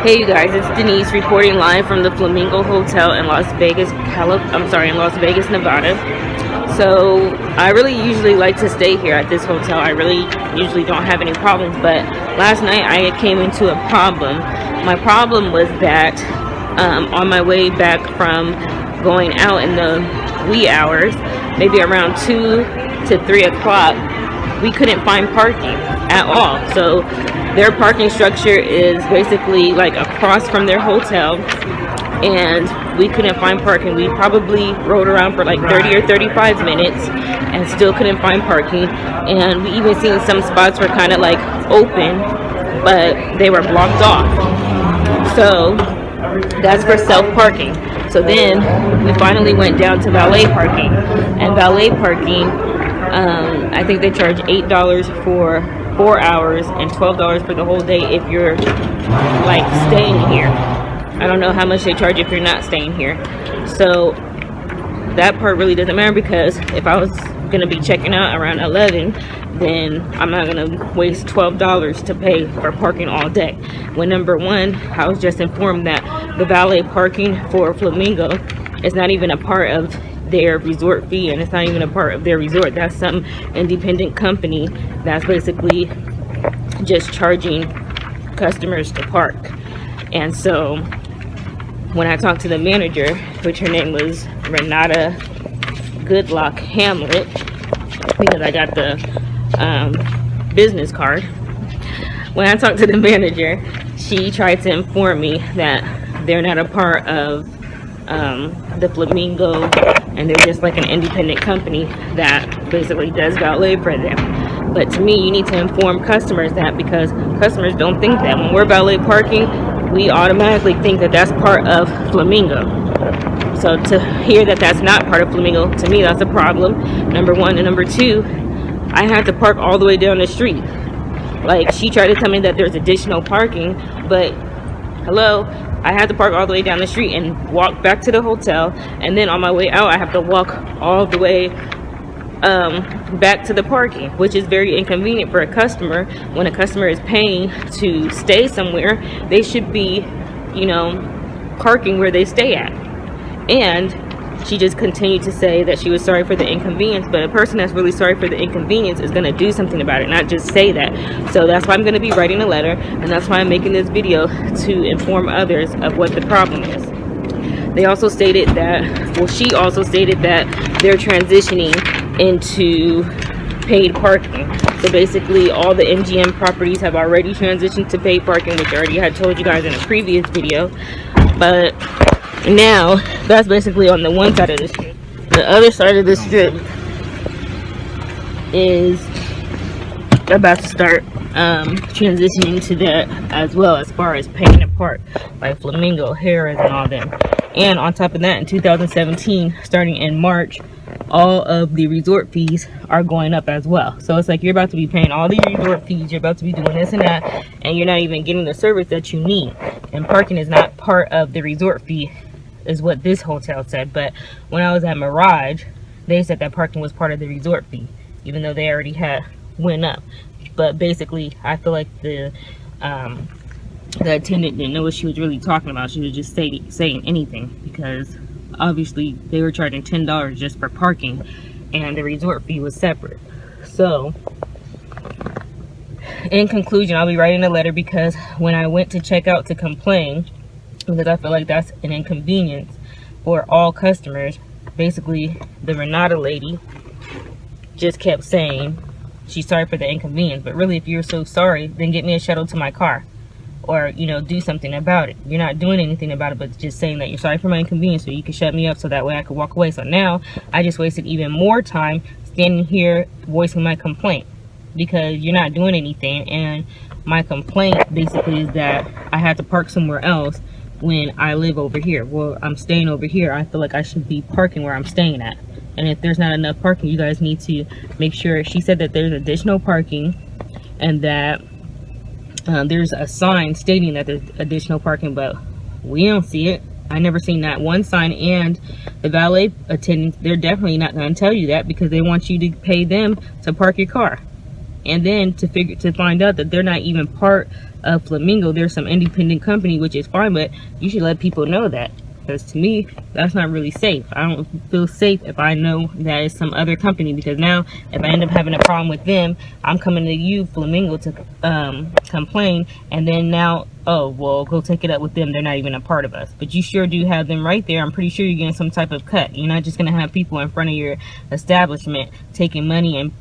Hey you guys, it's Denise reporting live from the Flamingo Hotel in Las Vegas, Nevada. So I really usually like to stay here at this hotel. I really usually don't have any problems, but last night I came into a problem. My problem was that on my way back from going out in the wee hours, maybe around 2 to 3 o'clock, we couldn't find parking at all. So their parking structure is basically like across from their hotel, and we couldn't find parking. We probably rode around for like 30 or 35 minutes and still couldn't find parking. And we even seen some spots were kind of like open, but they were blocked off. So that's for self-parking. So then we finally went down to valet parking, and valet parking, I think they charge $8 for 4 hours and $12 for the whole day if you're like staying here. I don't know how much they charge if you're not staying here. So that part really doesn't matter, because if I was gonna be checking out around 11, then I'm not gonna waste $12 to pay for parking all day. When number one, I was just informed that the valet parking for Flamingo is not even a part of their resort fee, and it's not even a part of their resort. That's some independent company that's basically just charging customers to park. And so when I talked to the manager, which her name was Renata Goodlock Hamlet, because I got the business card, when I talked to the manager, she tried to inform me that they're not a part of the Flamingo, and they're just like an independent company that basically does valet for them. But to me, you need to inform customers that, because customers don't think that. When we're valet parking, we automatically think that that's part of Flamingo. So to hear that that's not part of Flamingo, to me that's a problem, number one. And number two, I had to park all the way down the street. Like, she tried to tell me that there's additional parking, but hello, I had to park all the way down the street and walk back to the hotel, and then on my way out I have to walk all the way back to the parking, which is very inconvenient for a customer. When a customer is paying to stay somewhere, they should be, you know, parking where they stay at. And she just continued to say that she was sorry for the inconvenience, but a person that's really sorry for the inconvenience is going to do something about it, not just say that. So that's why I'm going to be writing a letter, and that's why I'm making this video, to inform others of what the problem is. They also stated that, well, she also stated that they're transitioning into paid parking. So basically all the MGM properties have already transitioned to paid parking, which I already had told you guys in a previous video. But now that's basically on the one side of the strip. The other side of the strip is about to start transitioning to that as well, as far as paying a park, like Flamingo, Harris, and all them. And on top of that, in 2017, starting in March, all of the resort fees are going up as well. So it's like you're about to be paying all these resort fees, you're about to be doing this and that, and you're not even getting the service that you need. And parking is not part of the resort fee, is what this hotel said. But when I was at Mirage, they said that parking was part of the resort fee, even though they already had went up. But basically, I feel like the attendant didn't know what she was really talking about. She was just saying anything, because obviously they were charging $10 just for parking, and the resort fee was separate. So in conclusion, I'll be writing a letter, because when I went to check out to complain, because I feel like that's an inconvenience for all customers, basically the Renata lady just kept saying she's sorry for the inconvenience. But really, if you're so sorry, then get me a shuttle to my car, or, you know, do something about it. You're not doing anything about it, but just saying that you're sorry for my inconvenience, so you can shut me up, so that way I could walk away. So now I just wasted even more time standing here voicing my complaint, because you're not doing anything. And my complaint basically is that I had to park somewhere else when I live over here. Well, I'm staying over here. I feel like I should be parking where I'm staying at. And if there's not enough parking, you guys need to make sure. She said that there's additional parking, and that there's a sign stating that there's additional parking, but we don't see it. I never seen that one sign. And the valet attendants, they're definitely not going to tell you that, because they want you to pay them to park your car. and then to find out that they're not even part of Flamingo. There's some independent company, which is fine, but you should let people know that, because to me that's not really safe. I don't feel safe if I know that it's some other company, because now if I end up having a problem with them, I'm coming to you, Flamingo, to complain, and then now, oh well, go take it up with them, they're not even a part of us. But you sure do have them right there. I'm pretty sure you're getting some type of cut. You're not just gonna have people in front of your establishment taking money and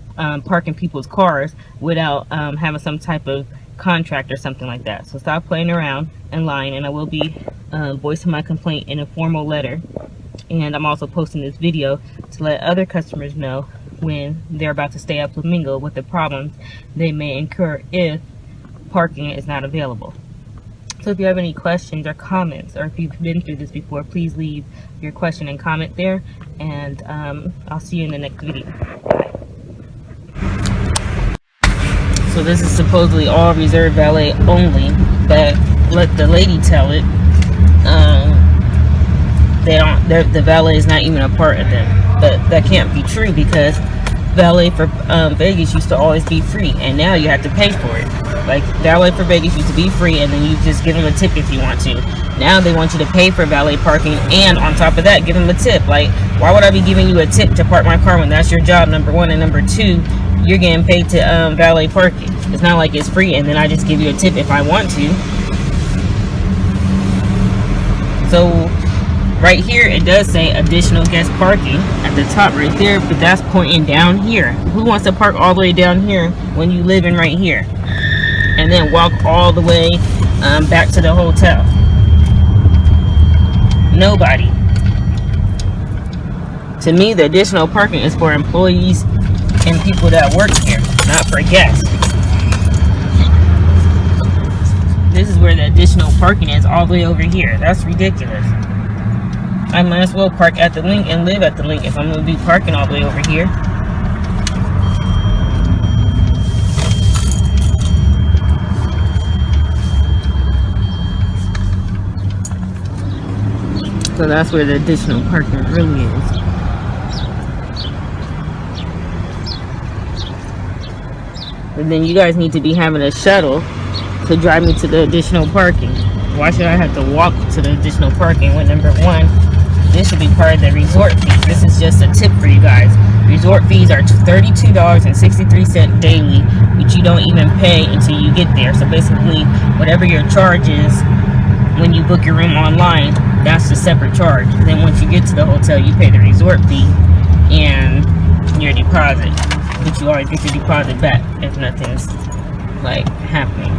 parking people's cars without having some type of contract or something like that. So stop playing around and lying, and I will be voicing my complaint in a formal letter. And I'm also posting this video to let other customers know when they're about to stay at Flamingo what the problems they may incur if parking is not available. So if you have any questions or comments, or if you've been through this before, please leave your question and comment there, and I'll see you in the next video. Bye. So this is supposedly all reserved valet only, but let the lady tell it. The valet is not even a part of them. But that can't be true, because valet for Vegas used to always be free, and now you have to pay for it. Like, valet for Vegas used to be free, and then you just give them a tip if you want to. Now they want you to pay for valet parking, and on top of that, give them a tip. Like, why would I be giving you a tip to park my car when that's your job, number one, and number two, you're getting paid to valet park it. It's not like it's free, and then I just give you a tip if I want to. So right here it does say additional guest parking at the top right there, but that's pointing down here. Who wants to park all the way down here when you live in right here and then walk all the way back to the hotel? Nobody. To me, the additional parking is for employees and people that work here, not for guests. This is where the additional parking is, all the way over here. That's ridiculous. I might as well park at the link and live at the link if I'm going to be parking all the way over here. So that's where the additional parking really is. And then you guys need to be having a shuttle to drive me to the additional parking. Why should I have to walk to the additional parking when, number one, this should be part of the resort fee. This is just a tip for you guys. Resort fees are $32.63 daily, which you don't even pay until you get there. So basically, whatever your charge is when you book your room online, that's a separate charge. Then once you get to the hotel, you pay the resort fee and your deposit, but you always get your deposit back if nothing's like happening.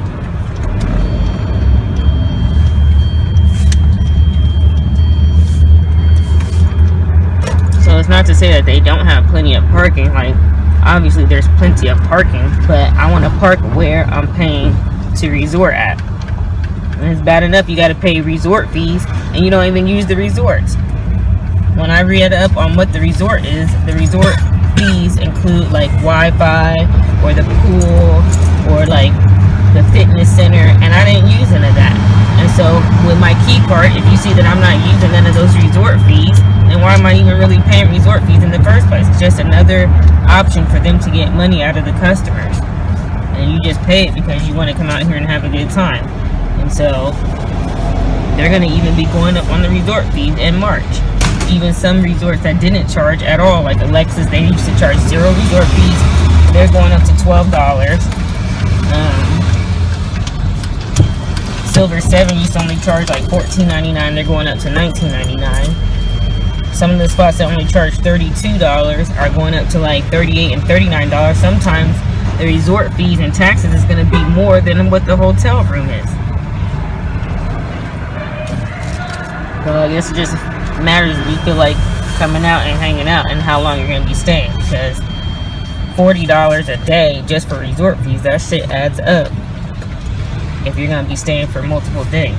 So it's not to say that they don't have plenty of parking. Like, obviously there's plenty of parking, but I want to park where I'm paying to resort at. And it's bad enough you got to pay resort fees and you don't even use the resorts. When I read up on what the resort is, the resort fees include like Wi-Fi or the pool or like the fitness center, and I didn't use any of that. And so with my key card, if you see that I'm not using none of those resort fees, then why am I even really paying resort fees in the first place? It's just another option for them to get money out of the customers, and you just pay it because you want to come out here and have a good time. And so they're going to even be going up on the resort fees in March. Even some resorts that didn't charge at all, like Alexis, they used to charge 0 resort fees. They're going up to $12. Silver 7 used to only charge like $14.99. They're going up to $19.99. Some of the spots that only charge $32 are going up to like $38 and $39. Sometimes the resort fees and taxes is going to be more than what the hotel room is. So I guess it just matters if you feel like coming out and hanging out and how long you're going to be staying, because $40 a day just for resort fees, that shit adds up if you're going to be staying for multiple days.